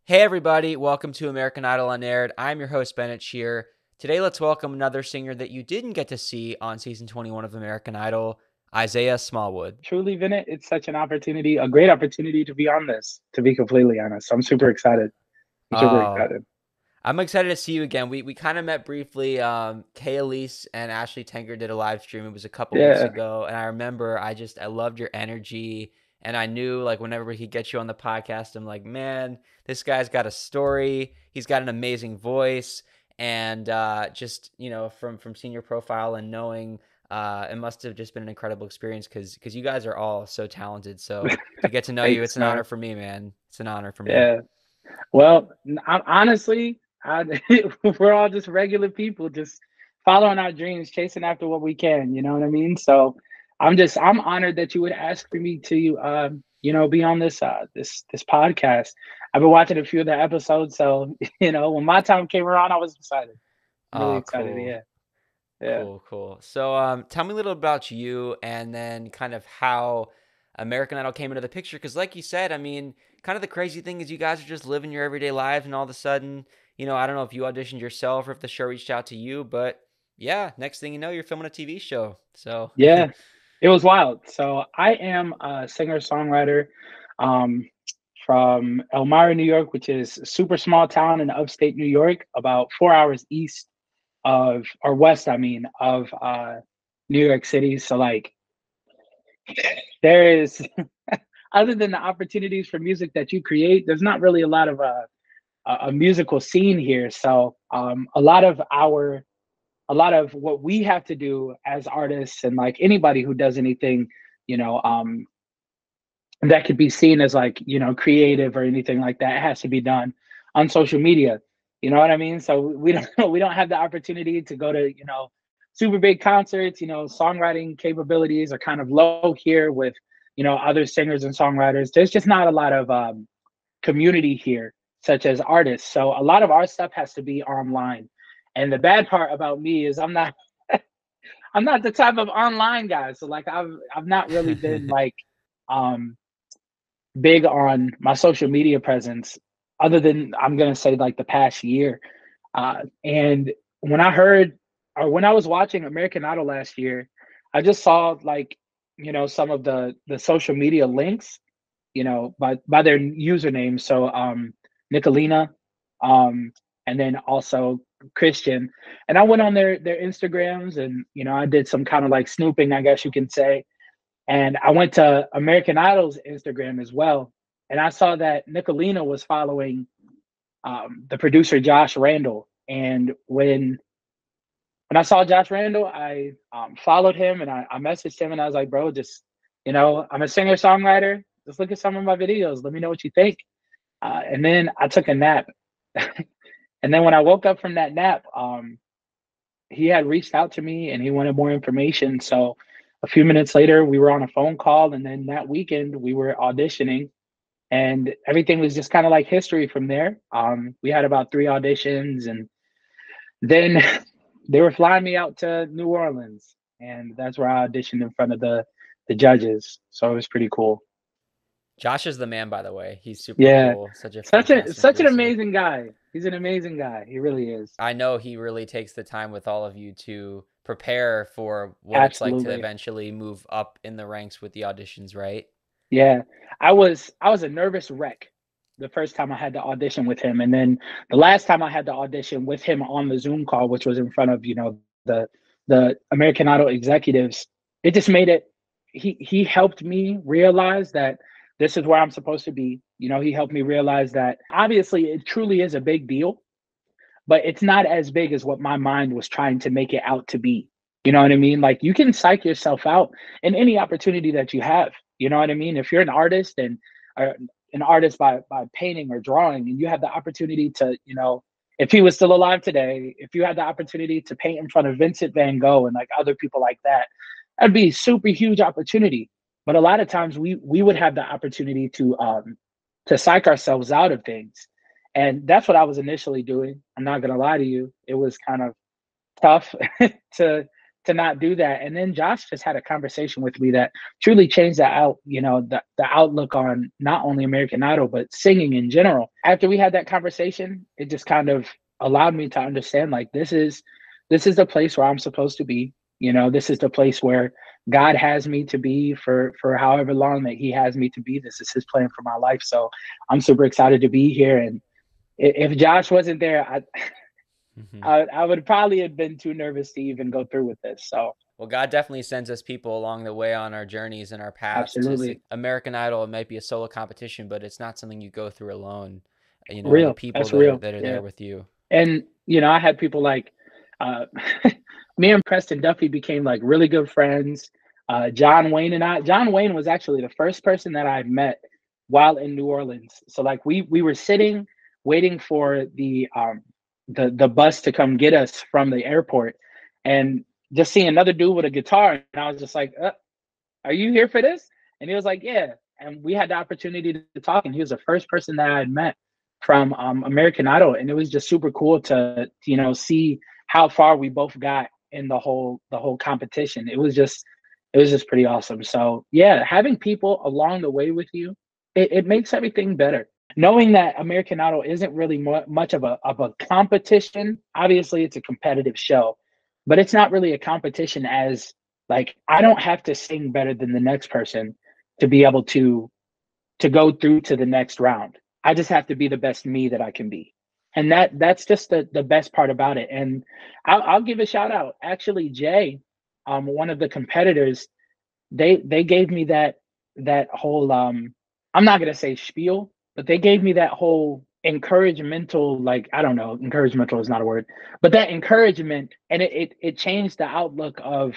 Hey everybody, welcome to American Idol Unaired. I'm your host Bennett Shear. Today let's welcome another singer that you didn't get to see on season 21 of American Idol, Isaiah Smallwood. Truly, Vinny, it's such an opportunity, a great opportunity to be on this, to be completely honest. I'm super excited. I'm super Oh, excited. I'm excited to see you again. We kind of met briefly. Kay Elise and Ashley Tenker did a live stream. It was a couple weeks Yeah, ago, and I remember I loved your energy, and I knew like whenever he gets you on the podcast, I'm like, man, this guy's got a story. He's got an amazing voice, and just from seeing your profile and knowing. It must have just been an incredible experience because you guys are all so talented. So to get to know you, thanks, it's an honor man. for me, man. It's an honor for me. Yeah. Well, honestly, we're all just regular people, just following our dreams, chasing after what we can. You know what I mean? So I'm honored that you would ask for me to, be on this podcast. I've been watching a few of the episodes, so when my time came around, I was excited. I'm really Oh, excited. cool. Yeah, yeah. Cool, cool. So, tell me a little about you and then kind of how American Idol came into the picture. Because, like you said, I mean, kind of the crazy thing is you guys are just living your everyday lives, and all of a sudden, I don't know if you auditioned yourself or if the show reached out to you, but yeah, next thing you know, you're filming a TV show. So, Yeah, it was wild. So I am a singer-songwriter um, from Elmira, New York, which is a super small town in upstate New York, about 4 hours east of, or west, I mean, of New York City. So like there is, other than the opportunities for music that you create, there's not really a lot of a musical scene here. So a lot of what we have to do as artists and like anybody who does anything, you know, um, that could be seen as like, creative or anything like that has to be done on social media. You know what I mean? So we don't we don't have the opportunity to go to, super big concerts. Songwriting capabilities are kind of low here with, other singers and songwriters. There's just not a lot of community here, such as artists. So a lot of our stuff has to be online. And the bad part about me is I'm not the type of online guy. So like I've not really been like um big on my social media presence other than I'm gonna say like the past year. And when I heard or when I was watching American Idol last year, I just saw like, some of the social media links, by their usernames. So Nicolina, um, and then also Christian. And I went on their Instagrams and I did some kind of like snooping, I guess you can say. And I went to American Idol's Instagram as well. And I saw that Nicolina was following the producer Josh Randall. And when I saw Josh Randall, I followed him and I messaged him and I was like, bro, just I'm a singer songwriter. Just look at some of my videos. Let me know what you think. And then I took a nap. And then when I woke up from that nap, he had reached out to me and he wanted more information. So a few minutes later, we were on a phone call. And then that weekend, we were auditioning and everything was just kind of like history from there. We had about 3 auditions and then they were flying me out to New Orleans. And that's where I auditioned in front of the judges. So it was pretty cool. Josh is the man, by the way. He's super Yeah. cool, such a fantastic Such an producer. amazing guy. He's an amazing guy. He really is. I know he really takes the time with all of you to prepare for what it's like to Absolutely. eventually move up in the ranks with the auditions, right? Yeah. I was a nervous wreck the first time I had to audition with him. And then the last time I had to audition with him on the Zoom call, which was in front of, the American Idol executives, it just made it he helped me realize that this is where I'm supposed to be. He helped me realize that obviously it truly is a big deal, but it's not as big as what my mind was trying to make it out to be. You know what I mean? Like you can psych yourself out in any opportunity that you have. You know what I mean? If you're an artist and an artist by painting or drawing, and you have the opportunity to, if he was still alive today, if you had the opportunity to paint in front of Vincent Van Gogh and like other people like that, that'd be a super huge opportunity. But a lot of times we would have the opportunity to psych ourselves out of things. And that's what I was initially doing. I'm not gonna lie to you. It was kind of tough to to not do that. And then Josh just had a conversation with me that truly changed the outlook on not only American Idol, but singing in general. After we had that conversation, it just kind of allowed me to understand like this is the place where I'm supposed to be. This is the place where God has me to be for however long that He has me to be. This is His plan for my life. So I'm super excited to be here. And if Josh wasn't there, Mhm. I would probably have been too nervous to even go through with this. So Well, God definitely sends us people along the way on our journeys and our paths to absolutely American Idol. It might be a solo competition, but it's not something you go through alone. And the real. people That's that are real. that are Yeah. there with you. And I had people like uh, me and Preston Duffy became like really good friends. John Wayne was actually the first person that I met while in New Orleans. So like we were sitting waiting for the bus to come get us from the airport, and just seeing another dude with a guitar, and I was just like, "Are you here for this?" And he was like, "Yeah." And we had the opportunity to talk, and he was the first person that I had met from American Idol, and it was just super cool to see how far we both got in the whole competition. It was just pretty awesome. So yeah, having people along the way with you, it makes everything better. Knowing that American Idol isn't really much of a competition. Obviously, it's a competitive show, but it's not really a competition as like I don't have to sing better than the next person to be able to go through to the next round. I just have to be the best me that I can be. And that's just the best part about it. And I'll give a shout out. Actually, Jay, one of the competitors, they gave me that whole I'm not gonna say spiel, but they gave me that whole encouragemental, like I don't know, encouragemental is not a word, but that encouragement, and it changed the outlook of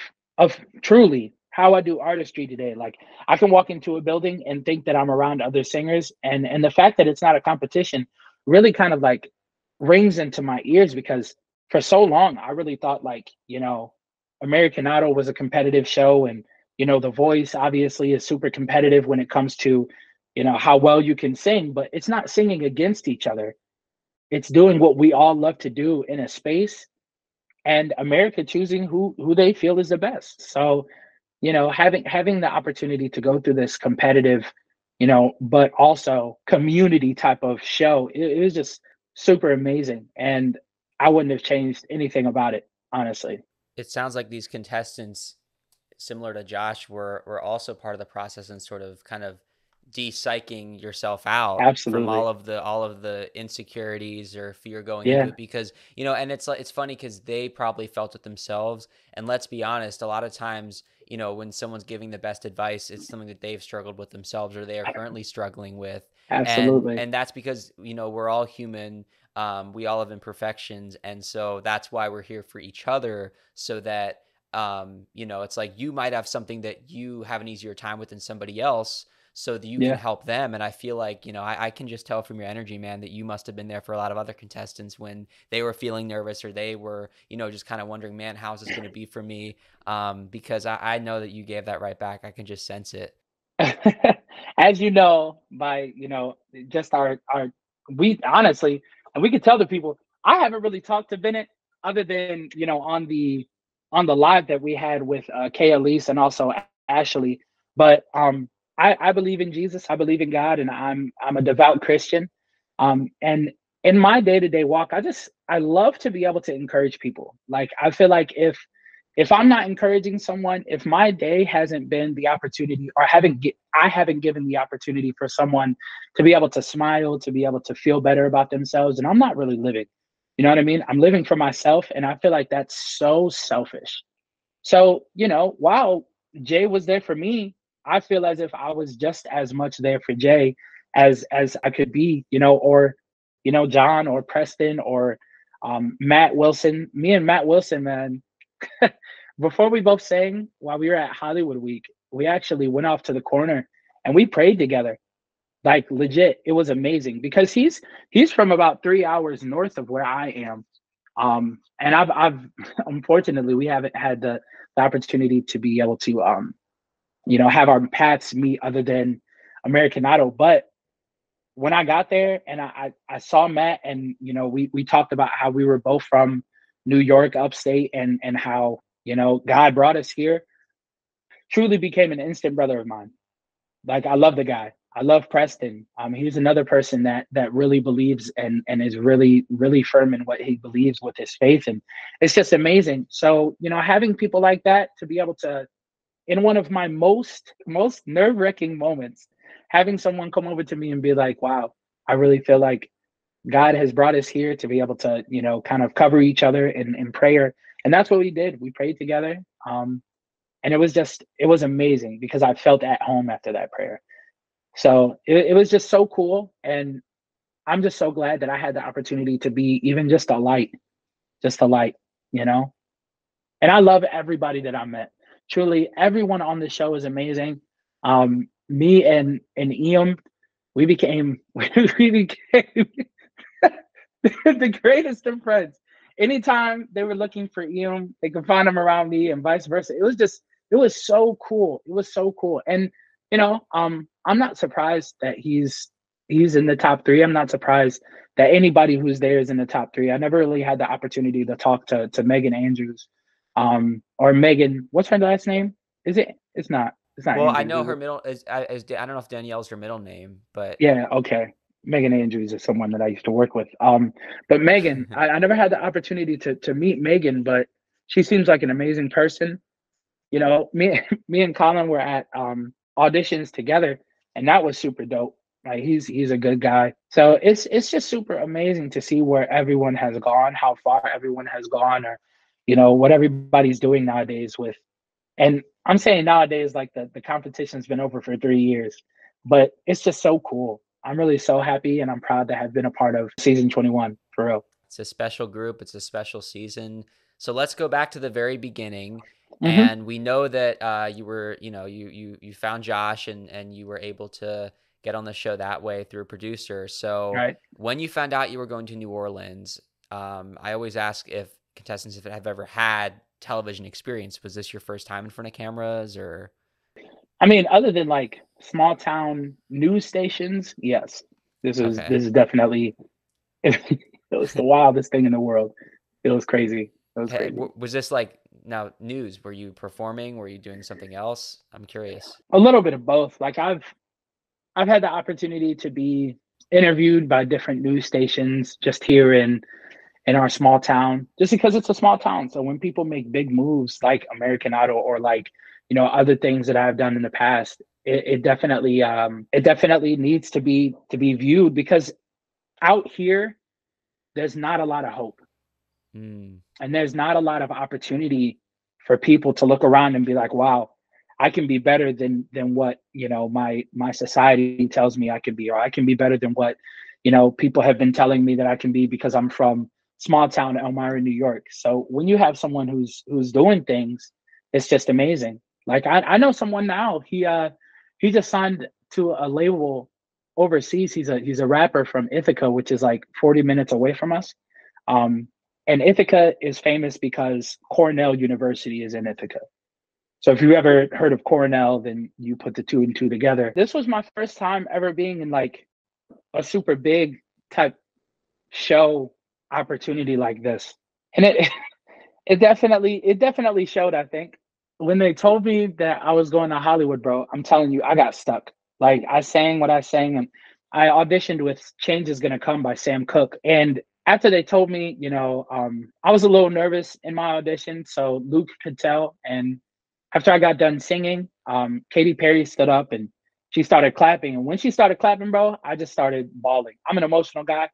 truly how I do artistry today. Like I can walk into a building and think that I'm around other singers, and the fact that it's not a competition really kind of like rings into my ears, because for so long I really thought like American Idol was a competitive show, and The Voice obviously is super competitive when it comes to how well you can sing, but it's not singing against each other. It's doing what we all love to do in a space, and America choosing who they feel is the best. So having the opportunity to go through this competitive but also community type of show, it was just super amazing, and I wouldn't have changed anything about it, honestly. It sounds like these contestants, similar to Josh, were also part of the process and sort of kind of de-psyching yourself out from Absolutely. all of the insecurities or fear going into Yeah. it, because and it's funny because they probably felt it themselves. And let's be honest, a lot of times when someone's giving the best advice, it's something that they've struggled with themselves or they are currently struggling with. and Absolutely. and that's because we're all human. We all have imperfections, and so that's why we're here for each other, so that it's like you might have something that you have an easier time with than somebody else, so that you can Yeah. help them. And I feel like, I can just tell from your energy, man, that you must have been there for a lot of other contestants when they were feeling nervous, or they were, just kind of wondering, man, how's this going to be for me? Because I know that you gave that right back. I can just sense it. As you know, by just our we honestly, and we could tell the people, I haven't really talked to Bennett other than on the live that we had with Kay Elise and also Ashley. But I believe in Jesus, I believe in God, and I'm a devout Christian. And in my day-to-day walk, I love to be able to encourage people. Like I feel like if I'm not encouraging someone, if my day hasn't been the opportunity, or I haven't given the opportunity for someone to be able to smile, to be able to feel better about themselves, and I'm not really living. You know what I mean? I'm living for myself, and I feel like that's so selfish. So, while Jay was there for me, I feel as if I was just as much there for Jay as I could be, or John or Preston or Matt Wilson. Me and Matt Wilson, man, before we both sang while we were at Hollywood Week, we actually went off to the corner and we prayed together. Like legit, it was amazing because he's from about 3 hours north of where I am. And I've unfortunately we haven't had the opportunity to be able to have our paths meet other than American Idol. But when I got there and I saw Matt, and we talked about how we were both from New York upstate, and how God brought us here, truly became an instant brother of mine. Like, I love the guy. I love Preston. He's another person that really believes and is really really firm in what he believes with his faith, and it's just amazing. So having people like that to be able to, in one of my most nerve wracking moments, having someone come over to me and be like, "Wow, I really feel like God has brought us here to be able to, kind of cover each other in prayer," and that's what we did. We prayed together, and it was amazing because I felt at home after that prayer. So it was just so cool. And I'm just so glad that I had the opportunity to be even just a light, you know? And I love everybody that I met. Truly, everyone on the show is amazing. Me and Ian, we became we became the greatest of friends. Anytime they were looking for Ian, they could find him around me, and vice versa. It was so cool. It was so cool. And I'm not surprised that he's in the top three. I'm not surprised that anybody who's there is in the top three. I never really had the opportunity to talk to Megan Andrews, or Megan. What's her last name? Is it? It's not. It's not Well, I Andrews, know is her it? middle is I don't know if Danielle's her middle name, but Yeah, okay. Megan Andrews is someone that I used to work with. But Megan, I never had the opportunity to meet Megan, but she seems like an amazing person. Me me and Colin were at auditions together, and that was super dope. Like, he's a good guy. So it's just super amazing to see where everyone has gone, how far everyone has gone, or what everybody's doing nowadays with. And I'm saying nowadays, like, the competition's been over for 3 years, but it's just so cool. I'm really so happy and I'm proud to have been a part of season 21 for real. it's a special group, it's a special season. So let's go back to the very beginning. Hmm. And we know that you were, you found Josh and you were able to get on the show that way through a producer. So Right. when you found out you were going to New Orleans, I always ask if contestants if have ever had television experience. Was this your first time in front of cameras or? I mean, other than like small town news stations, yes, Okay. this is definitely it was the wildest thing in the world. It was crazy. It was crazy. Was this like now news? Were you performing? Were you doing something else? I'm curious. A little bit of both. Like, I've had the opportunity to be interviewed by different news stations just here in our small town, just because it's a small town. So when people make big moves like American Idol, or like other things that I've done in the past, it definitely needs to be viewed, because out here there's not a lot of hope, Hmm. and there's not a lot of opportunity for people to look around and be like, wow, I can be better than what my society tells me I can be, or I can be better than what people have been telling me that I can be, because I'm from small town Elmira, New York. So when you have someone who's doing things, it's just amazing. Like, I know someone now. He just signed to a label overseas. He's a rapper from Ithaca, which is like 40 minutes away from us. Um, and Ithaca is famous because Cornell University is in Ithaca. So if you ever heard of Cornell, then you put the two and two together. This was my first time ever being in like a super big type show opportunity like this. And it definitely showed, I think. When they told me that I was going to Hollywood, bro, I'm telling you, I got stuck. Like, I sang what I sang, and I auditioned with Change Is Gonna Come by Sam Cooke. And after they told me, I was a little nervous in my audition, so Luke could tell. And after I got done singing, Katy Perry stood up and she started clapping. And when she started clapping, bro, I just started bawling. I'm an emotional guy,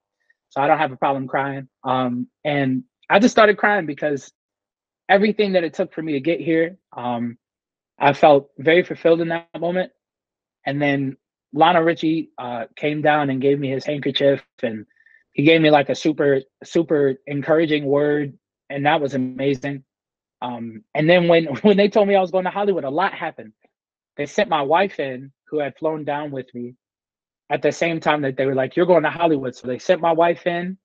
so I don't have a problem crying. And I just started crying because everything that it took for me to get here, I felt very fulfilled in that moment. And then Lionel Richie came down and gave me his handkerchief, and he gave me like a super super encouraging word, and that was amazing. And then when they told me I was going to Hollywood, a lot happened. They sent my wife in, who had flown down with me at the same time that they were like, "You're going to Hollywood." So they sent my wife in,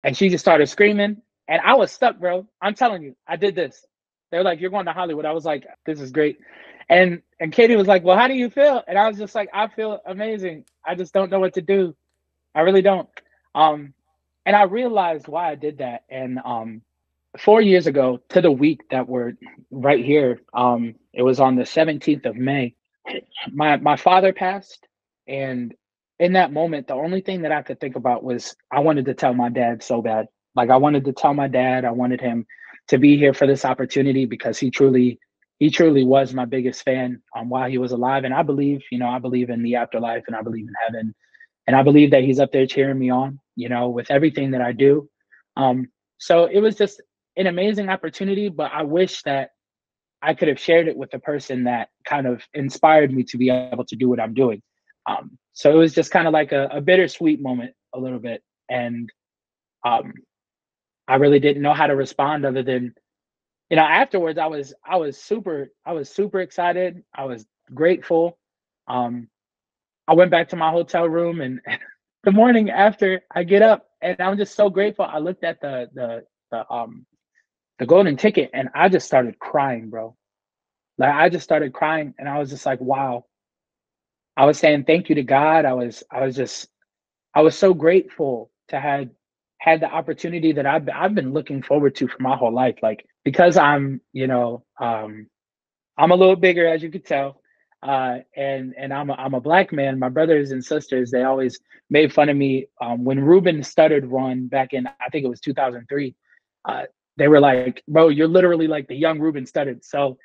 and she just started screaming, and I was stuck, bro. I'm telling you, I did this. They're like, "You're going to Hollywood." I was like, "This is great." And Katie was like, "Well, how do you feel?" And I was just like, "I feel amazing. I just don't know what to do. I really don't." Um, and I realized why I did that. And 4 years ago to the week that we're right here, it was on the 17th of May. My father passed, and in that moment, the only thing that I could think about was I wanted to tell my dad so bad. Like I wanted to tell my dad, I wanted him to be here for this opportunity because he truly was my biggest fan while he was alive. And I believe, I believe in the afterlife and I believe in heaven. And I believe that he's up there cheering me on, with everything that I do. So it was just an amazing opportunity, but I wish that I could have shared it with the person that kind of inspired me to be able to do what I'm doing. So it was just kind of like a bittersweet moment, a little bit, and um, I really didn't know how to respond other than afterwards I was super excited. I was grateful. Um, I went back to my hotel room, and the morning after I get up, and I'm just so grateful. I looked at the golden ticket, and I just started crying, bro. Like I just started crying, and I was just like, wow. I was saying thank you to God. I was so grateful to had the opportunity that I've been looking forward to for my whole life. Like because I'm a little bigger, as you could tell, and I'm a black man. My brothers and sisters, they always made fun of me when Ruben stuttered run back in, I think it was 2003. Uh, they were like, "Bro, you're literally like the young Ruben stuttered." So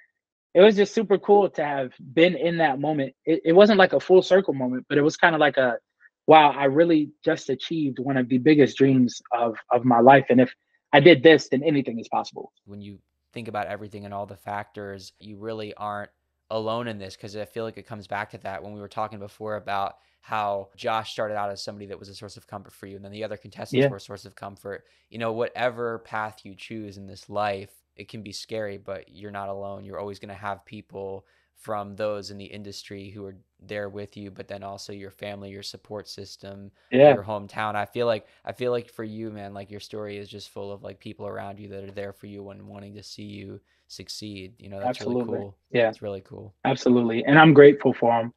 it was just super cool to have been in that moment. It wasn't like a full circle moment, but it was kind of like a, wow, I really just achieved one of the biggest dreams of my life. And if I did this, then anything is possible. When you think about everything and all the factors, you really aren't alone in this, because I feel like it comes back to that when we were talking before about how Josh started out as somebody that was a source of comfort for you, and then the other contestants Yeah, were a source of comfort. Whatever path you choose in this life, it can be scary, but you're not alone. You're always going to have people from those in the industry who are there with you, but then also your family, your support system, yeah, your hometown. I feel like for you, man, like your story is just full of like people around you that are there for you when wanting to see you succeed. That's really absolutely. cool. Yeah, It's really cool. absolutely. And I'm grateful for him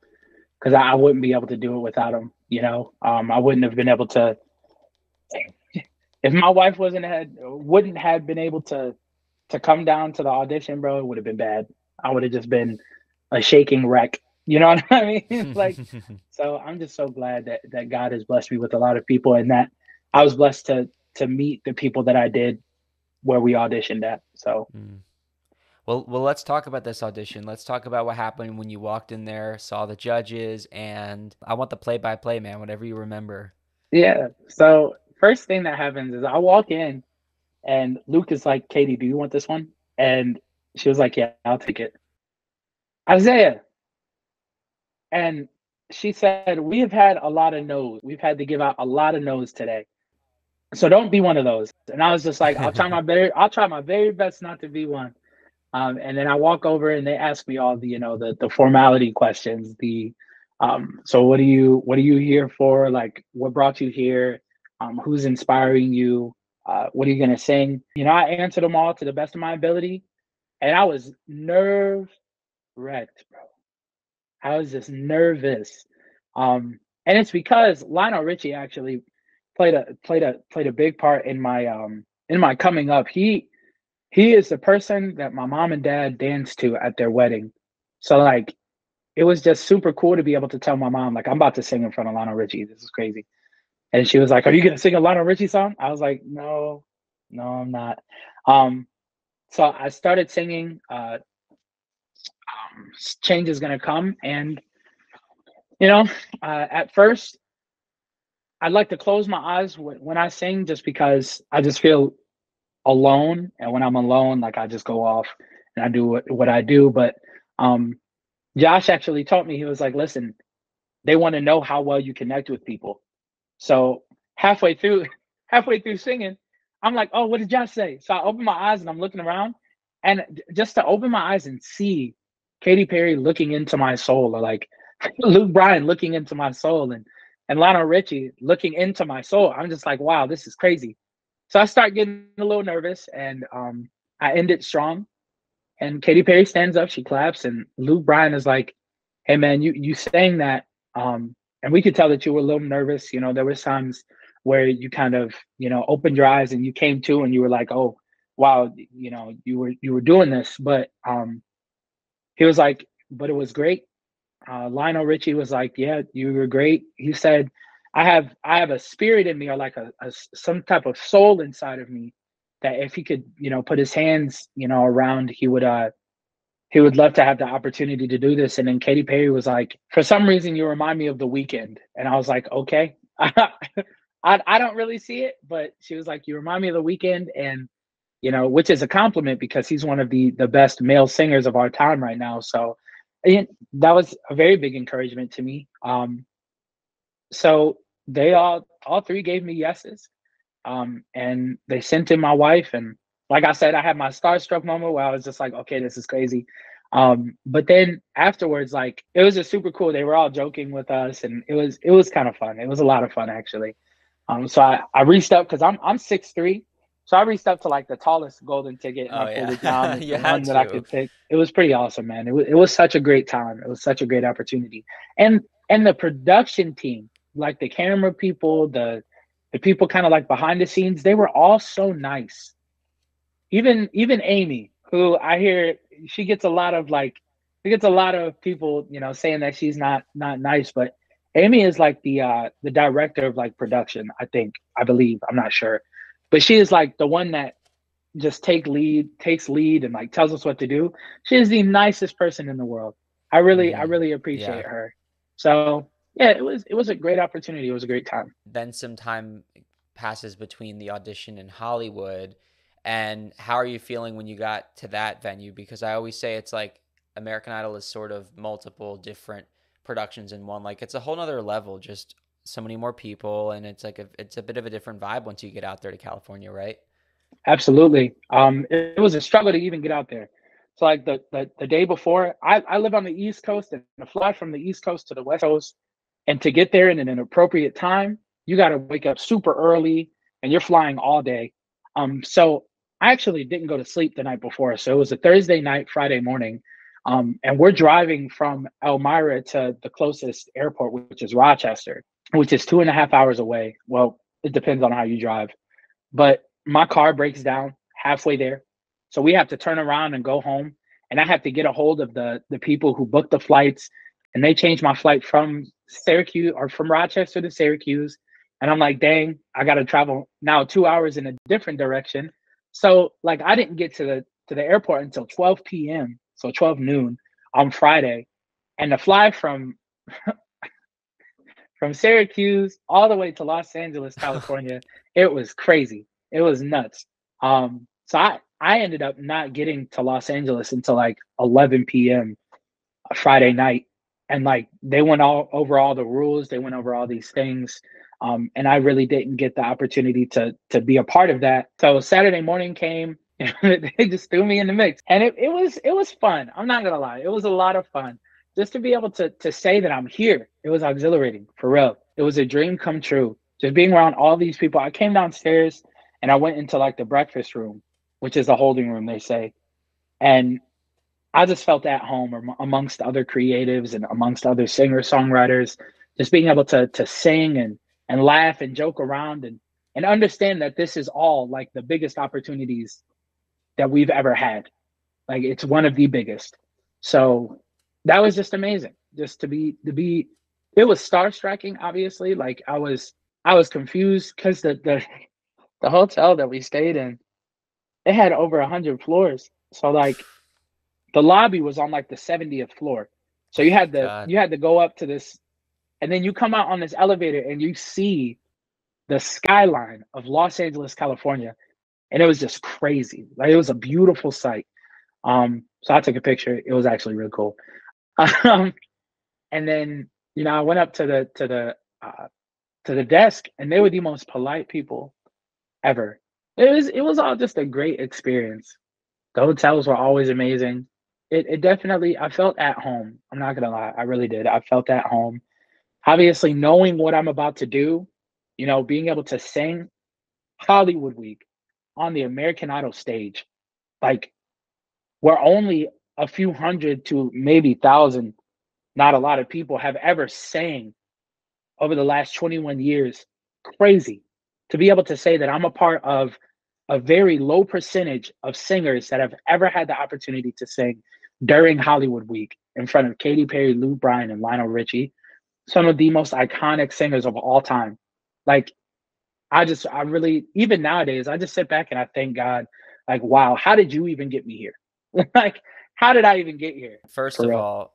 because I wouldn't be able to do it without him. I wouldn't have been able to if my wife wasn't had wouldn't have been able to come down to the audition, bro. It would have been bad. I would have just been a shaking wreck. You know what I mean? Like, so I'm just so glad that God has blessed me with a lot of people, and that I was blessed to meet the people that I did where we auditioned at. So Mm. Well, let's talk about this audition. Let's talk about what happened when you walked in there, saw the judges, and I want the play-by-play, man. Whatever you remember. yeah. So first thing that happens is I walk in and Luke is like, Katie, do you want this one? And she was like, yeah, I'll take it. Isaiah. And she said, we have had a lot of no's. We've had to give out a lot of no's today. So don't be one of those. And I was just like, I'll try my very best not to be one. And then I walk over and they ask me all the formality questions. So what are you here for? Like what brought you here? Who's inspiring you? What are you gonna sing? I answered them all to the best of my ability, and I was nerve wrecked, bro. I was just nervous. And it's because Lionel Richie actually played a big part in my coming up. He is the person that my mom and dad danced to at their wedding. So like it was just super cool to be able to tell my mom, like, I'm about to sing in front of Lionel Richie. This is crazy. And she was like, are you gonna sing a Lionel Richie song? I was like, no, no, I'm not. Um, so I started singing Change is Gonna Come. And you know, at first I'd like to close my eyes when I sing just because I just feel alone. And when I'm alone, like I just go off and I do what I do. But um Josh actually taught me, he was like, listen, they want to know how well you connect with people. So halfway through, halfway through singing, I'm like, oh, what did Josh say? So I open my eyes and I'm looking around, and just to open my eyes and see Katy Perry looking into my soul, or like Luke Bryan looking into my soul, and Lionel Richie looking into my soul, I'm just like, wow, this is crazy. So I start getting a little nervous, and I end it strong. And Katy Perry stands up, she claps, and Luke Bryan is like, "Hey man, you sang that, and we could tell that you were a little nervous. There was times where you kind of opened your eyes and you came to, and you were like, oh, while you were doing this, but he was like, but it was great. Lionel Richie was like, "Yeah, you were great." He said, "I have a spirit in me, or like some type of soul inside of me, that if he could, put his hands, around, he would love to have the opportunity to do this." And then Katy Perry was like, "For some reason, you remind me of The Weeknd," and I was like, "Okay." I don't really see it, but she was like, "You remind me of The Weeknd," and which is a compliment because he's one of the best male singers of our time right now. So that was a very big encouragement to me. So they all three gave me yeses, and they sent in my wife. And like I said, I had my starstruck moment where I was just like, okay, this is crazy. But then afterwards, like, it was just super cool. They were all joking with us, and it was kind of fun. It was a lot of fun, actually. So I reached up because I'm 6'3", so I reached up to like the tallest golden ticket and I Oh pulled yeah. it down. It's You the one had that I to. could pick. It was pretty awesome, man. It was such a great time. It was such a great opportunity, and the production team, like the camera people, the people kind of like behind the scenes, they were all so nice. Even Amy, who I hear she gets a lot of like she gets a lot of people, saying that she's not nice, but Amy is like the director of like production, I believe, I'm not sure. But she is like the one that just takes lead and like tells us what to do. She is the nicest person in the world. I Hmm. really Yeah. appreciate her. So yeah, it was a great opportunity. It was a great time. Then some time passes between the audition in Hollywood. And how are you feeling when you got to that venue? Because I always say it's like American Idol is sort of multiple different productions in one. Like it's a whole nother level, just so many more people, and it's like it's a bit of a different vibe once you get out there to California, right? Absolutely. It was a struggle to even get out there. So like the day before, I live on the East Coast, and to fly from the East Coast to the West Coast, and to get there in an appropriate time, you got to wake up super early, and you're flying all day. So I actually didn't go to sleep the night before. So it was a Thursday night, Friday morning, and we're driving from Elmira to the closest airport, which is Rochester, which is 2.5 hours away. Well, it depends on how you drive, but my car breaks down halfway there. So we have to turn around and go home. And I have to get a hold of the people who booked the flights. And they changed my flight from Syracuse, or from Rochester to Syracuse. And I'm like, dang, I gotta travel now 2 hours in a different direction. So like I didn't get to the airport until 12 p.m. So 12 noon on Friday. And the fly from Syracuse all the way to Los Angeles, California. It was crazy. It was nuts. So I ended up not getting to Los Angeles until like 11 p.m. Friday night, and like they went all over all the rules. They went over all these things, and I really didn't get the opportunity to be a part of that. So Saturday morning came. They just threw me in the mix, and it was fun. I'm not gonna lie, it was a lot of fun just to be able to say that I'm here. It was exhilarating, for real. It was a dream come true. Just being around all these people. I came downstairs and I went into like the breakfast room, which is the holding room, they say, and I just felt at home amongst other creatives and amongst other singer songwriters, just being able to sing and laugh and joke around, and understand that this is all like the biggest opportunities that we've ever had. Like it's one of the biggest. So that was just amazing. Just to be it was star striking, obviously. Like I was confused because the hotel that we stayed in, it had over 100 floors. So like the lobby was on like the 70th floor. So Oh you my had to God. you had to go up to this, and then you come out on this elevator and you see the skyline of Los Angeles, California, and it was just crazy. Like it was a beautiful sight. So I took a picture. It was actually really cool. Um, and then I went up to the desk, and they were the most polite people ever. It was all just a great experience. The hotels were always amazing. It definitely, I felt at home. I'm not gonna lie, I really did. I felt at home. Obviously, knowing what I'm about to do, being able to sing Hollywood Week on the American Idol stage, like where only a few hundred to maybe thousand, not a lot of people have ever sang over the last 21 years. Crazy to be able to say that I'm a part of a very low percentage of singers that have ever had the opportunity to sing during Hollywood Week in front of Katy Perry, Lou Bryan, and Lionel Richie, some of the most iconic singers of all time. Like, I really, even nowadays, I just sit back and I thank God, like, wow, how did you even get me here? Like, how did I even get here? First For of real. all,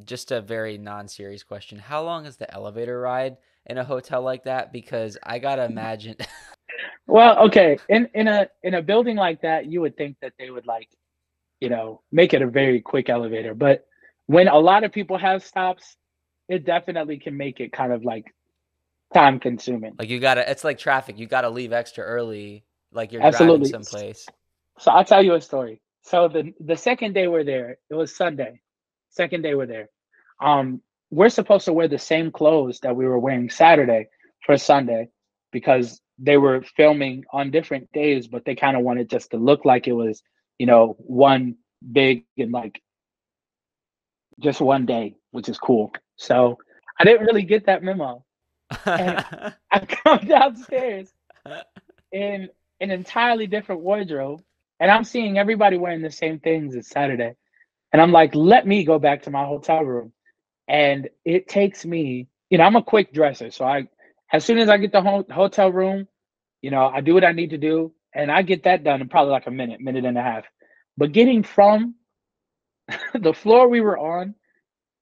just a very non-serious question. How long is the elevator ride in a hotel like that? Because I gotta imagine. Well, okay, in a building like that, you would think that they would like, make it a very quick elevator. But when a lot of people have stops, it definitely can make it kind of like time consuming. Like you gotta, it's like traffic. You gotta leave extra early, like you're driving Absolutely. someplace. So I'll tell you a story. So the second day we're there, it was Sunday. Second day we're there. Um, we're supposed to wear the same clothes that we were wearing Saturday for Sunday because they were filming on different days, but they kind of wanted just to look like it was, one big and like just one day, which is cool. So I didn't really get that memo. And I come downstairs in an entirely different wardrobe, and I'm seeing everybody wearing the same things as Saturday. And I'm like, let me go back to my hotel room. And it takes me, I'm a quick dresser. So as soon as I get the hotel room, I do what I need to do. And I get that done in probably like a minute and a half. But getting from the floor we were on,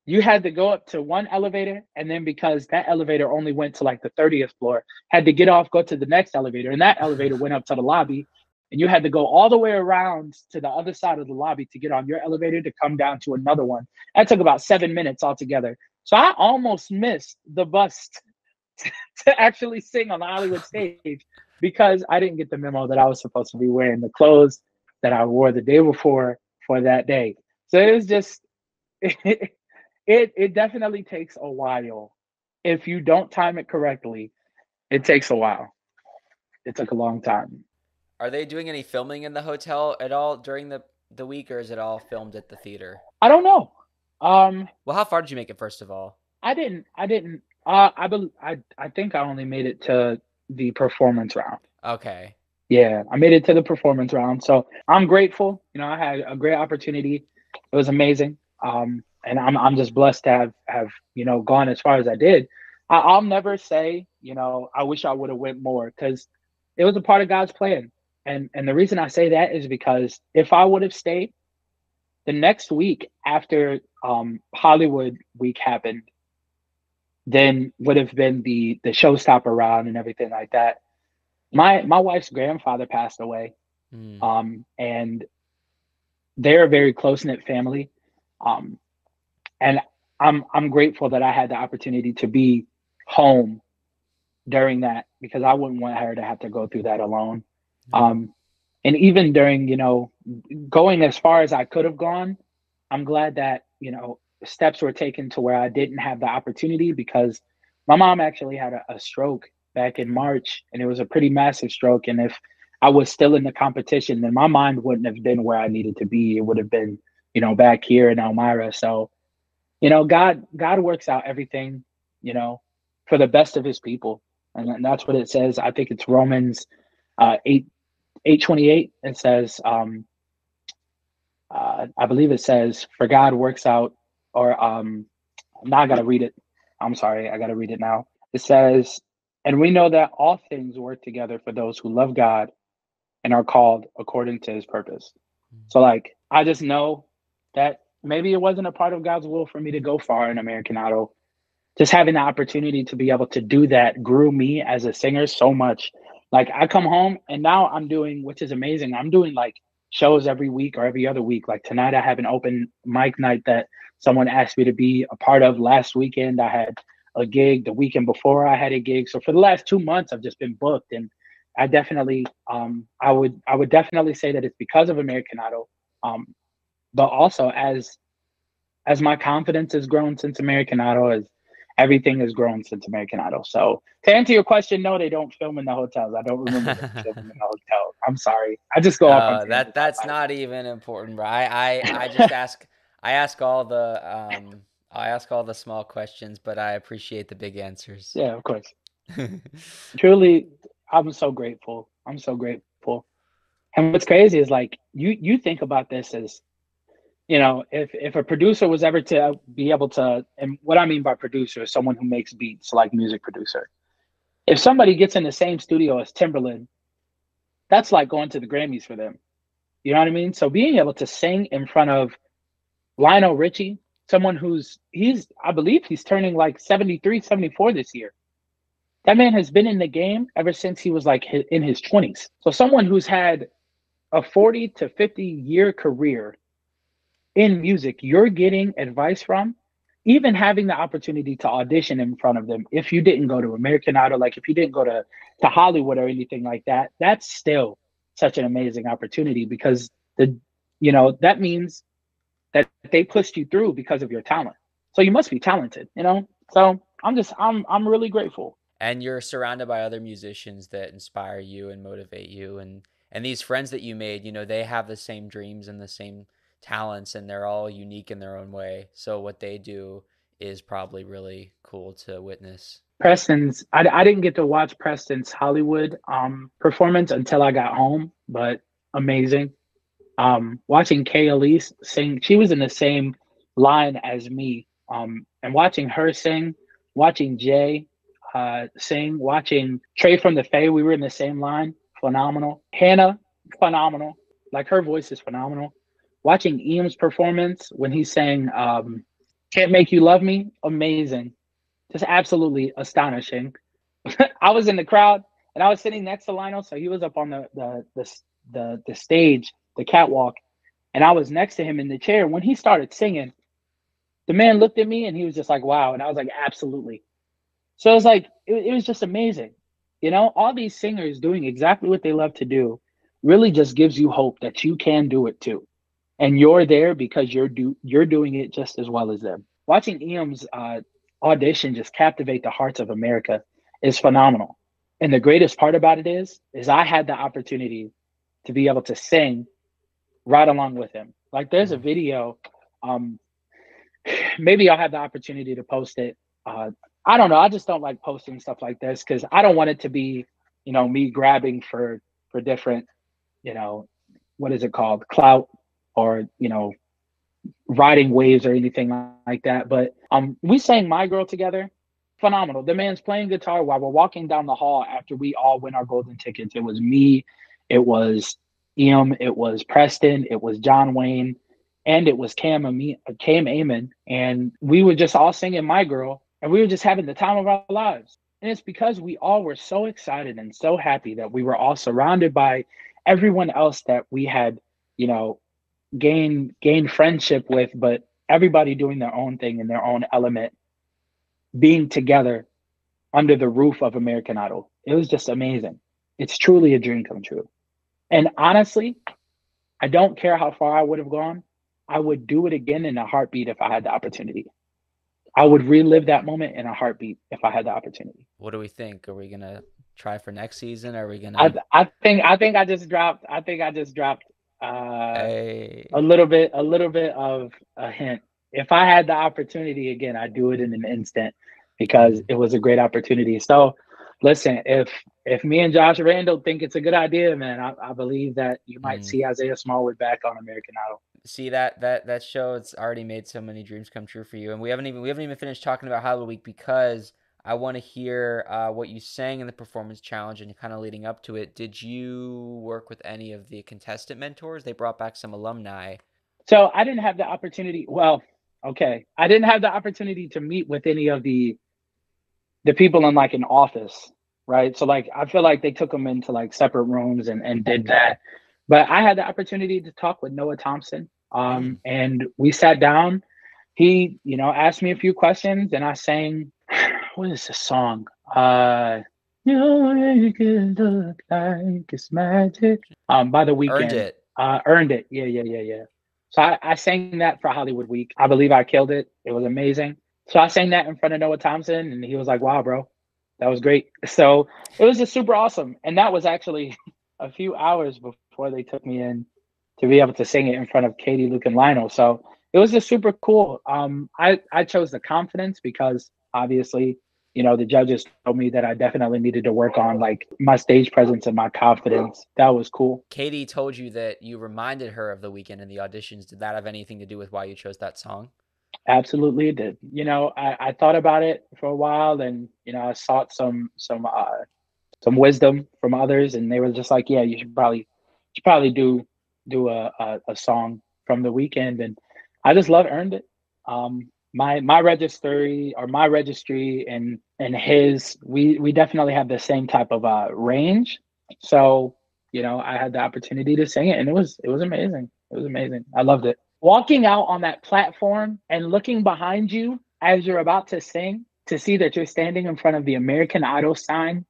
you had to go up to one elevator, and then because that elevator only went to like the 30th floor, had to get off, go to the next elevator, and that elevator went up to the lobby, and you had to go all the way around to the other side of the lobby to get on your elevator to come down to another one. That took about 7 minutes altogether. So I almost missed the bus to actually sing on the Hollywood stage because I didn't get the memo that I was supposed to be wearing the clothes that I wore the day before for that day. So it was just it definitely takes a while. If you don't time it correctly, it takes a while. It took a long time. Are they doing any filming in the hotel at all during the week, or is it all filmed at the theater? I don't know. Um, Well, how far did you make it, first of all? I didn't. I think I only made it to the performance round. Okay. Yeah, I made it to the performance round. So I'm grateful. I had a great opportunity. It was amazing. And I'm just blessed to have gone as far as I did. I'll never say I wish I would have went more because it was a part of God's plan. And the reason I say that is because if I would have stayed the next week after Hollywood week happened, then would have been the showstopper round and everything like that. My wife's grandfather passed away, Hmm. and they're a very close knit family, um, and I'm grateful that I had the opportunity to be home during that because I wouldn't want her to have to go through that alone. No. Um, and even during going as far as I could have gone, I'm glad that steps were taken to where I didn't have the opportunity because my mom actually had a stroke back in March, and it was a pretty massive stroke. And if I was still in the competition, then my mind wouldn't have been where I needed to be. It would have been, back here in Elmira. So, God works out everything, you know, for the best of His people, and that's what it says. I think it's Romans 8:28. It says, I believe it says, "For God works out," or now I got to read it. I'm sorry, I got to read it now. It says, "And we know that all things work together for those who love God and are called according to His purpose." So, like, I just know that maybe it wasn't a part of God's will for me to go far in American Idol. Just having the opportunity to be able to do that grew me as a singer so much. Like, I come home and now I'm doing, which is amazing. I'm doing like shows every week or every other week. Like tonight, I have an open mic night that someone asked me to be a part of. Last weekend, I had a gig. The weekend before, I had a gig. So for the last 2 months, I've just been booked, and I definitely, I would definitely say that it's because of American Idol. Um, but also as my confidence has grown since American Idol, as everything has grown since American Idol. So to answer your question, no, they don't film in the hotels. I don't remember them filming in the hotel. I'm sorry. I just go off on That tangents all that's the time. not even important, bro. I just ask, I ask all the I ask all the small questions, but I appreciate the big answers. Yeah, of course. Truly, I'm so grateful. I'm so grateful. And what's crazy is like you think about this as, you know, if a producer was ever to be able to, and what I mean by producer is someone who makes beats, like music producer. If somebody gets in the same studio as Timberland, that's like going to the Grammys for them. You know what I mean? So being able to sing in front of Lionel Richie, someone who's I believe he's turning like 73, 74 this year. That man has been in the game ever since he was like in his 20s. So someone who's had a 40 to 50-year career in music, you're getting advice from, even having the opportunity to audition in front of them. If you didn't go to American Idol, like if you didn't go to Hollywood or anything like that, that's still such an amazing opportunity because that means that they pushed you through because of your talent. So you must be talented, you know? So I'm really grateful. And you're surrounded by other musicians that inspire you and motivate you, and these friends that you made, they have the same dreams and the same talents, and they're all unique in their own way. So what they do is probably really cool to witness. I didn't get to watch Preston's Hollywood performance until I got home, but amazing. Watching Kay Elise sing, she was in the same line as me. And watching her sing, watching Jay sing, watching Trey from the Faye, we were in the same line, phenomenal. Hannah, phenomenal. Like her voice is phenomenal. Watching Ian's performance when he sang Can't Make You Love Me, amazing. Just absolutely astonishing. I was in the crowd and I was sitting next to Lionel, so he was up on the stage, the catwalk, and I was next to him in the chair. When he started singing, the man looked at me and he was just like, "Wow!" And I was like, "Absolutely." So it was like it was just amazing, you know. All these singers doing exactly what they love to do really just gives you hope that you can do it too, and you're there because you're doing it just as well as them. Watching Iam's audition just captivate the hearts of America is phenomenal. And the greatest part about it is I had the opportunity to be able to sing right along with him. Like there's a Mm. video, um, maybe I'll have the opportunity to post it. I don't know. I just don't like posting stuff like this because I don't want it to be, me grabbing for different, you know, what is it called, clout or riding waves or anything like that. But we sang "My Girl" together. Phenomenal. The man's playing guitar while we're walking down the hall after we all win our golden tickets. It was me, it was Iam, it was Preston, it was John Wayne, and it was Cam Amon. And we were just all singing "My Girl," and we were just having the time of our lives. And it's because we all were so excited and so happy that we were all surrounded by everyone else that we had, you know, gain friendship with, but everybody doing their own thing in their own element, being together under the roof of American Idol. It was just amazing. It's truly a dream come true. And honestly, I don't care how far I would have gone. I would do it again in a heartbeat if I had the opportunity. I would relive that moment in a heartbeat if I had the opportunity. What do we think? Are we gonna try for next season? Are we I gonna? I think I just dropped uh Hey. a little bit of a hint. If I had the opportunity again, I'd do it in an instant because Mm, it was a great opportunity. So listen, if me and Josh Randall think it's a good idea, man, I believe that you might mm. see Isaiah Smallwood back on American Idol. See that show, it's already made so many dreams come true for you, and we haven't even finished talking about Hollywood Week because I want to hear what you sang in the performance challenge and kind of leading up to it. Did you work with any of the contestant mentors? They brought back some alumni. So I didn't have the opportunity. Well, okay, I didn't have the opportunity to meet with any of the people in like an office, right? So like I feel like they took them into like separate rooms and did that. But I had the opportunity to talk with Noah Thompson. Mm. And we sat down. He, asked me a few questions and I sang what is the song? You make it look like it's magic. By the Earned weekend. it. Earned it. Yeah, yeah, yeah, yeah. So I sang that for Hollywood Week. I believe I killed it. It was amazing. So I sang that in front of Noah Thompson, and he was like, "Wow, bro, that was great." So it was just super awesome, and that was actually a few hours before they took me in to be able to sing it in front of Katie, Luke, and Lionel. So it was just super cool. I chose the confidence because obviously the judges told me that I definitely needed to work on like my stage presence and my confidence. That was cool. Katie told you that you reminded her of The Weeknd in the auditions. Did that have anything to do with why you chose that song? Absolutely did. I thought about it for a while, and I sought some wisdom from others, and they were just like, "Yeah, you should probably do a song from The Weekend," and I just love earned it. My registry and his, we definitely have the same type of range. So I had the opportunity to sing it, and it was amazing. It was amazing. I loved it. Walking out on that platform and looking behind you as you're about to sing to see that you're standing in front of the American Idol sign.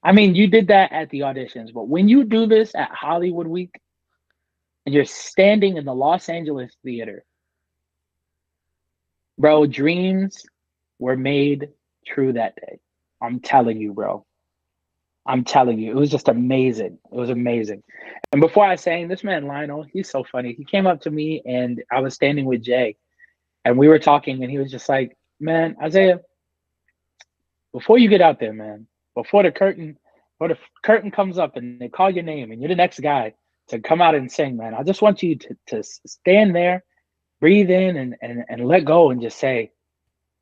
I mean, you did that at the auditions, but when you do this at Hollywood Week and you're standing in the Los Angeles theater, bro, dreams were made true that day. I'm telling you, bro. I'm telling you, it was just amazing. It was amazing. And before I sang, this man Lionel, he's so funny. He came up to me and I was standing with Jay and we were talking and he was just like, "Man, Isaiah, before you get out there, man, before the curtain, before the curtain comes up and they call your name and you're the next guy to come out and sing, man, I just want you to stand there, breathe in and let go and just say,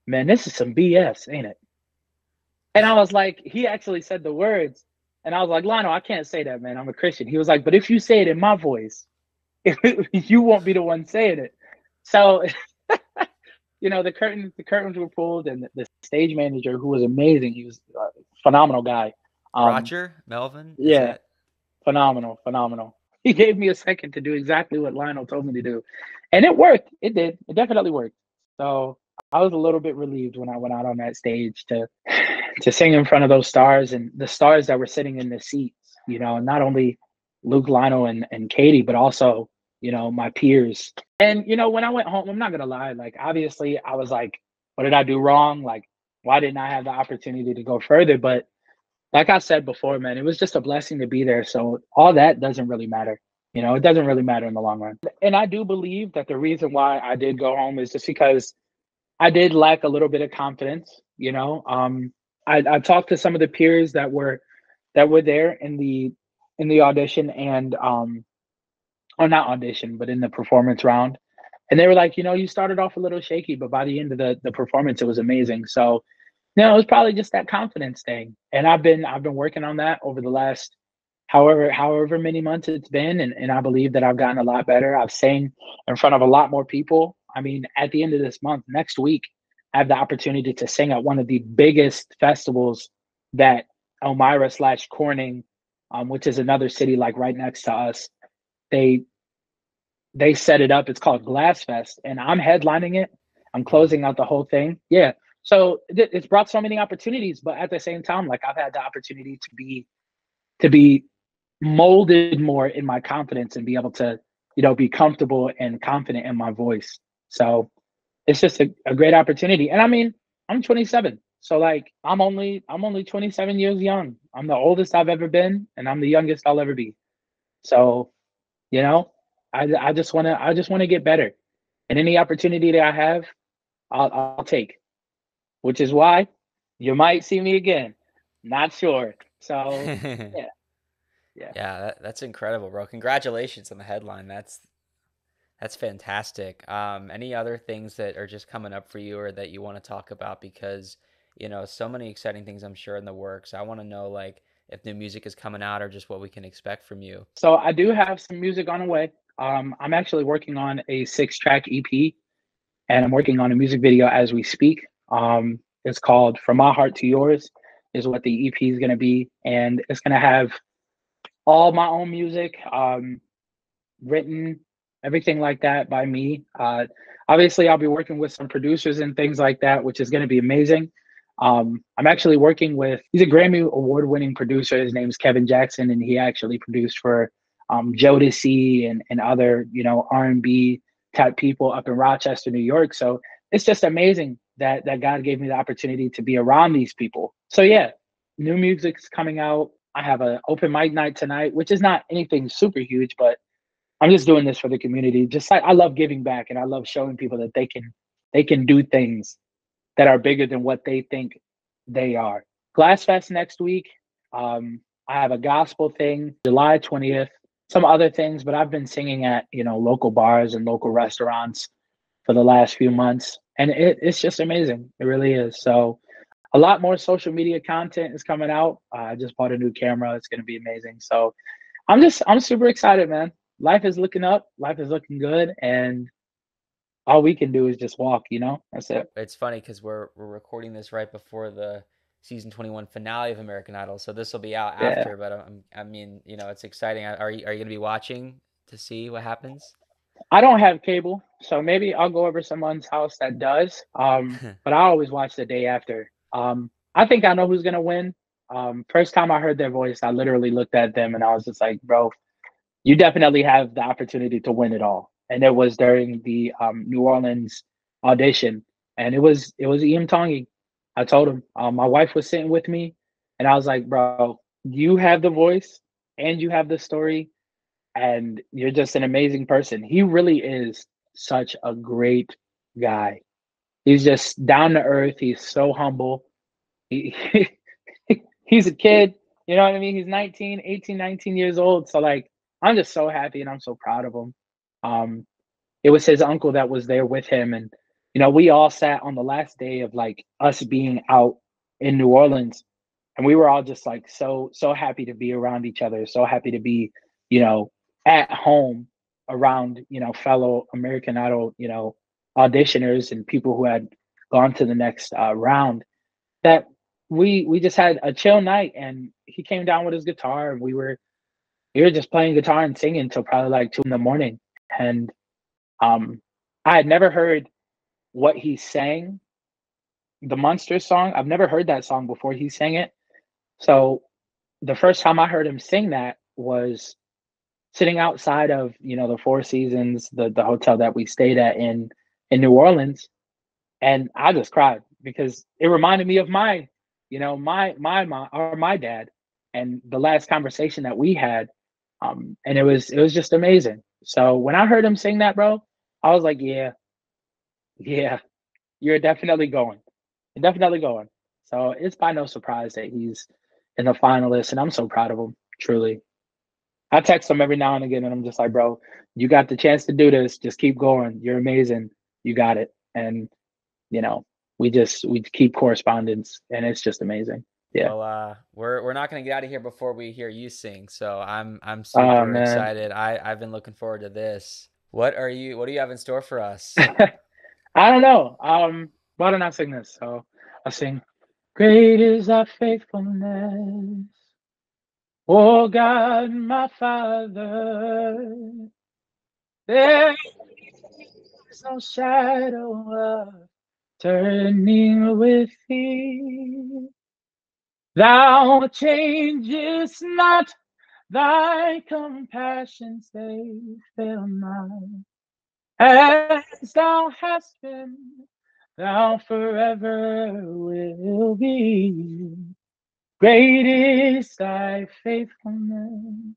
man, this is some BS, ain't it?" And I was like, he actually said the words. And I was like, "Lionel, I can't say that, man. I'm a Christian." He was like, "But if you say it in my voice, you won't be the one saying it." So the curtains were pulled, and the stage manager, who was amazing, he was a phenomenal guy. Um, Roger Melvin, is yeah, that phenomenal, phenomenal. He gave me a second to do exactly what Lionel told me to do, and it worked. It did. It definitely worked. So I was a little bit relieved when I went out on that stage to sing in front of those stars and the stars that were sitting in the seats. Not only Luke, Lionel, and Katie, but also my peers. And when I went home, I'm not gonna lie. Like obviously, I was like, "What did I do wrong? Like, why didn't I have the opportunity to go further?" But like I said before, man, it was just a blessing to be there. So all that doesn't really matter. It doesn't really matter in the long run. And I do believe that the reason why I did go home is just because I did lack a little bit of confidence. I talked to some of the peers that were there in the audition and or not audition, but in the performance round. And they were like, you started off a little shaky, but by the end of the performance, it was amazing. So no, it was probably just that confidence thing. And I've been working on that over the last however many months it's been, and I believe that I've gotten a lot better. I've sang in front of a lot more people. I mean, at the end of this month, next week, I have the opportunity to sing at one of the biggest festivals that Elmira/Corning, which is another city like right next to us. They they set it up. It's called Glass Fest, and I'm headlining it. I'm wow. closing out the whole thing. Yeah. So it's brought so many opportunities, but at the same time, like I've had the opportunity to be molded more in my confidence and be able to, be comfortable and confident in my voice. So it's just a great opportunity. And I mean, I'm 27. So like I'm only 27 years young. I'm the oldest I've ever been, and I'm the youngest I'll ever be. So, you know, I just wanna get better. And any opportunity that I have, I'll take. Which is why you might see me again. Not sure. So yeah, yeah. Yeah, that's incredible, bro. Congratulations on the headline. That's fantastic. Any other things that are just coming up for you or that you want to talk about? Because, so many exciting things I'm sure in the works. I want to know like if new music is coming out or just what we can expect from you. So I do have some music on the way. I'm actually working on a 6-track EP, and I'm working on a music video as we speak. It's called "From My Heart to Yours," is what the EP is going to be, and it's going to have all my own music, written, everything like that by me. Obviously, I'll be working with some producers and things like that, which is going to be amazing. I'm actually working with, he's a Grammy award winning producer. His name is Kevin Jackson, and he actually produced for Jodeci and other, R&B type people up in Rochester, New York. So it's just amazing that God gave me the opportunity to be around these people. So yeah, new music's coming out. I have an open mic night tonight, which is not anything super huge, but I'm just doing this for the community. Just like I love giving back, and I love showing people that they can do things that are bigger than what they think They are. Glass Fest next week. I have a gospel thing July 20th, some other things, but I've been singing at, local bars and local restaurants for the last few months. And it's just amazing. It really is. So a lot more social media content is coming out. I just bought a new camera. It's going to be amazing. So I'm super excited, man. Life is looking up. Life is looking good. And all we can do is just walk. That's it. It's funny because we're recording this right before the season 21 finale of American Idol, so this will be out Yeah. after. But I mean, it's exciting. Are you gonna be watching to see what happens? I don't have cable, so maybe I'll go over someone's house that does. But I always watch the day after. I think I know who's gonna win. First time I heard their voice, I literally looked at them and I was just like, bro, you definitely have the opportunity to win it all. And it was during the New Orleans audition, and it was Ian Tongi. I told him. My wife was sitting with me, and I was like, bro, you have the voice and you have the story and you're just an amazing person. He really is such a great guy. He's just down to earth. He's so humble. He, he's a kid, you know what I mean? He's 19, 18, 19 years old. So like I'm just so happy and I'm so proud of him. Um it was his uncle that was there with him and we all sat on the last day of like us being out in New Orleans and we were all just like so happy to be around each other, so happy to be, you know, at home around, fellow American Idol, auditioners and people who had gone to the next round. That we just had a chill night, and he came down with his guitar, and we were just playing guitar and singing until probably like 2 in the morning. And um, I had never heard what he sang, the Monster song. I've never heard that song before he sang it. So the first time I heard him sing that was sitting outside of the Four Seasons, the hotel that we stayed at in New Orleans, and I just cried because it reminded me of my mom or my dad, and the last conversation that we had, and it was just amazing. So when I heard him sing that, bro, I was like, yeah, yeah, you're definitely going, you're definitely going. So it's by no surprise that he's in the finalists, and I'm so proud of him, truly. I text him every now and again, and I'm just like, bro, you got the chance to do this. Just keep going. You're amazing. You got it. And you know, we keep correspondence, and it's just amazing. Yeah. Well, we're not gonna get out of here before we hear you sing. So I'm Oh super man, excited. I've been looking forward to this. What do you have in store for us? I don't know. Why don't I sing this? So I sing. Great is thy faithfulness, O God, my Father. There is no shadow of turning with thee. Thou changest not, thy compassions they fail not. As thou hast been, thou forever will be. Great is thy faithfulness.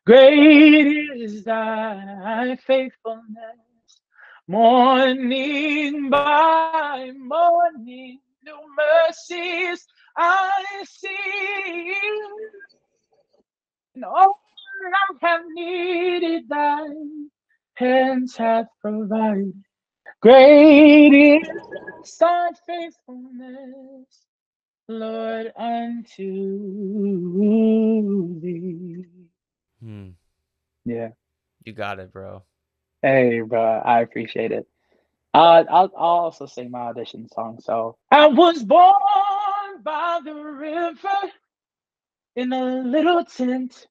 Great is thy faithfulness. Morning by morning, new mercies I see. And all I have needed, thy hands have provided. Great is thy faithfulness, Lord, unto thee. Hmm, Yeah. you got it, bro. Hey, bro, I appreciate it. I'll also sing my audition song. So I was born by the river in a little tent.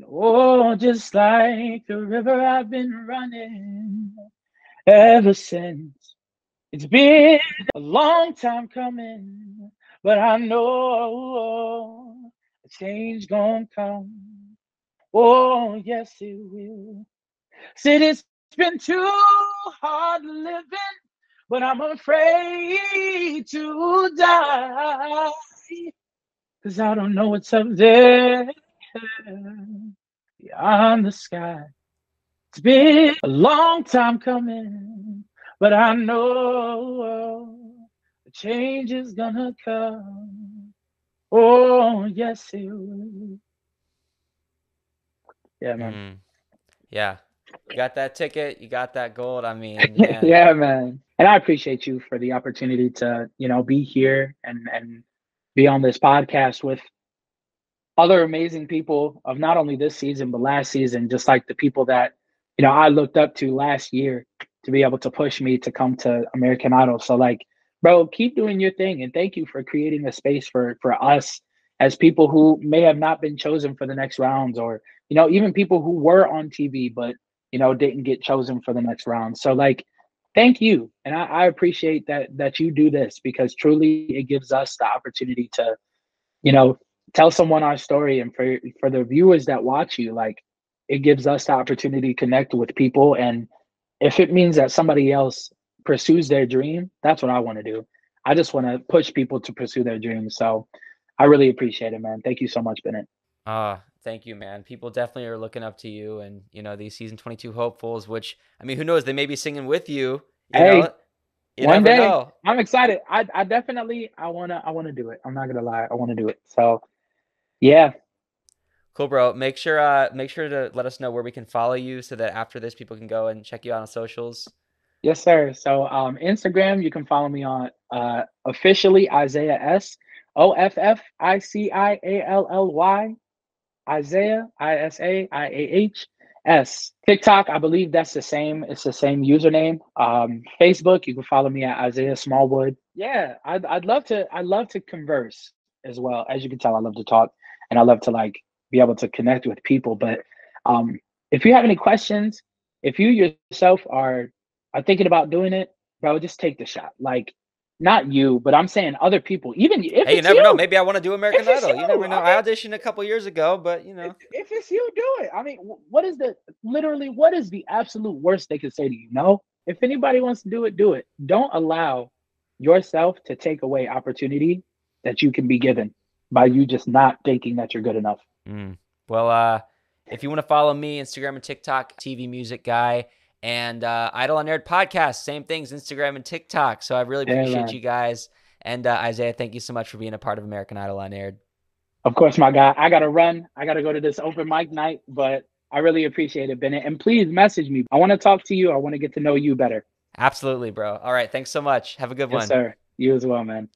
Oh, just like the river I've been running ever since. It's been a long time coming, but I know a change gonna come. Oh, yes, it will. Said it's been too hard living, but I'm afraid to die. 'Cause I don't know what's up there beyond the sky. It's been a long time coming, but I know Change is gonna come. Oh, yes, it will. Yeah, man. Mm, yeah. You got that ticket, you got that gold. I mean, man. Yeah, man. And I appreciate you for the opportunity to, be here and be on this podcast with other amazing people of not only this season but last season, just like the people that I looked up to last year to be able to push me to come to American Idol. So like, bro, keep doing your thing, and thank you for creating a space for us as people who may have not been chosen for the next rounds, or even people who were on TV but didn't get chosen for the next round. So like, thank you, and I appreciate that you do this, because truly it gives us the opportunity to you know, tell someone our story, and for the viewers that watch you, like, it gives us the opportunity to connect with people. And if it means that somebody else pursues their dream, that's what I want to do. I just want to push people to pursue their dreams. So I really appreciate it, man. Thank you so much, Bennett. Thank you, man. People definitely are looking up to you and, these season 22 hopefuls, which, I mean, who knows? They may be singing with you, you Hey, know? You one never day, know. I'm excited. I definitely I wanna do it. I'm not gonna lie, I want to do it. So yeah. Cool, bro. Make sure to let us know where we can follow you so that after this people can go and check you out on socials. Yes, sir. So Instagram, you can follow me on officially Isaiah S. OFFICIALLY. Isaiah, ISAIAHS. TikTok, I believe that's the same. It's the same username. Facebook, you can follow me at Isaiah Smallwood. Yeah, I'd love to. I love to converse as well. As you can tell, I love to talk, and I love to like be able to connect with people. But um, if you have any questions, if you yourself are thinking about doing it, bro, just take the shot. Like, not you, but I'm saying other people. Even if Hey, you it's never know. you, Maybe I want to do if American it's Idol. You you, never know. I I auditioned a couple years ago, but if it's you, do it. I mean, what is the literally what is the absolute worst they could say to you? No. If anybody wants to do it, do it. Don't allow yourself to take away opportunity that you can be given by you just not thinking that you're good enough. Mm. Well, if you want to follow me, Instagram and TikTok, TV music guy, and Idol Unaired podcast, same things, Instagram and TikTok. So I really Yeah, appreciate man. you guys. And Isaiah, thank you so much for being a part of American Idol Unaired. Of course, my guy. I gotta run. I gotta go to this open mic night, but I really appreciate it, Bennett. And please message me. I want to talk to you. I want to get to know you better. Absolutely, bro. All right. Thanks so much. Have a good Yes, one. sir. You as well, man.